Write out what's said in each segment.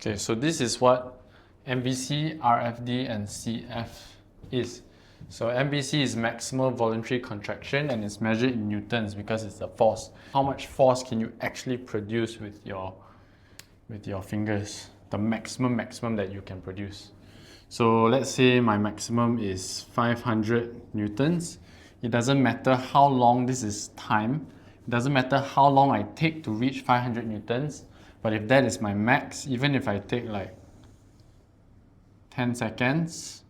Okay, so this is what MVC, RFD, and CF is. So MVC is maximal voluntary contraction and it's measured in newtons because it's a force. How much force can you actually produce with your fingers? The maximum that you can produce. So let's say my maximum is 500 newtons. It doesn't matter how long, this is time. It doesn't matter how long I take to reach 500 newtons. But if that is my max, even if I take like 10 seconds,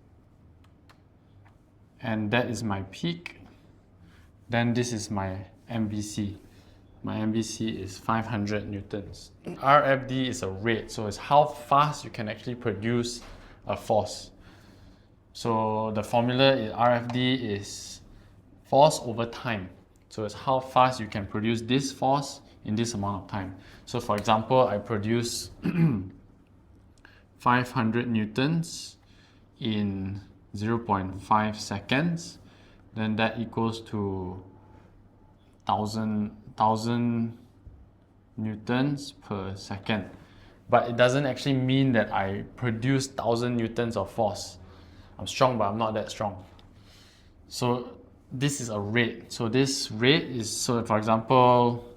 and that is my peak, then this is my MVC. My MVC is 500 newtons. RFD is a rate, so it's how fast you can actually produce a force. So the formula is RFD is force over time. So it's how fast you can produce this force in this amount of time. So for example, I produce 500 newtons in 0.5 seconds, then that equals to 1000 newtons per second. But it doesn't actually mean that I produce 1000 newtons of force. I'm strong, but I'm not that strong. So this is a rate. So this rate is, so for example,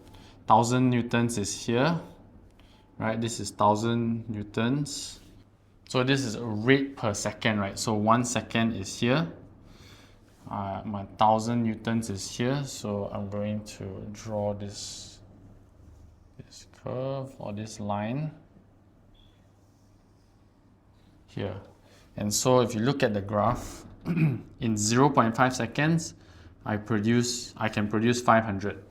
1000 newtons is here, right? This is 1000 newtons. So this is a rate per second, right? So 1 second is here. My 1000 newtons is here. So I'm going to draw this curve or this line here. And so if you look at the graph, in 0.5 seconds, I can produce 500.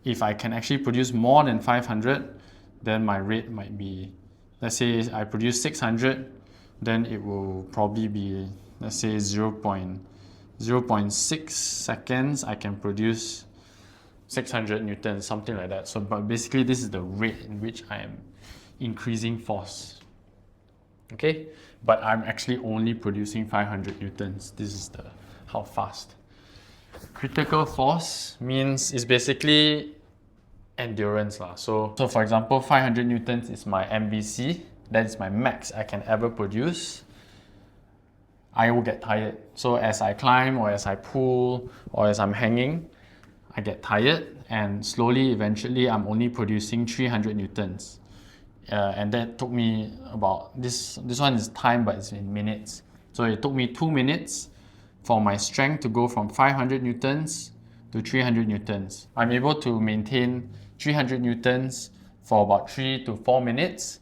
If I can actually produce more than 500, then my rate might be, let's say I produce 600, then it will probably be, let's say 0.6 seconds, I can produce 600 newtons, something like that. So, but basically this is the rate in which I am increasing force. Okay, but I'm actually only producing 500 newtons. This is the how fast. Critical force means is basically endurance lah. So for example, 500 newtons is my MVC. That is my max I can ever produce. I will get tired. So as I climb or as I pull or as I'm hanging, I get tired, and slowly, eventually, I'm only producing 300 newtons. And that took me about, this one is time, but it's in minutes. So it took me 2 minutes for my strength to go from 500 newtons to 300 newtons. I'm able to maintain 300 newtons for about 3 to 4 minutes,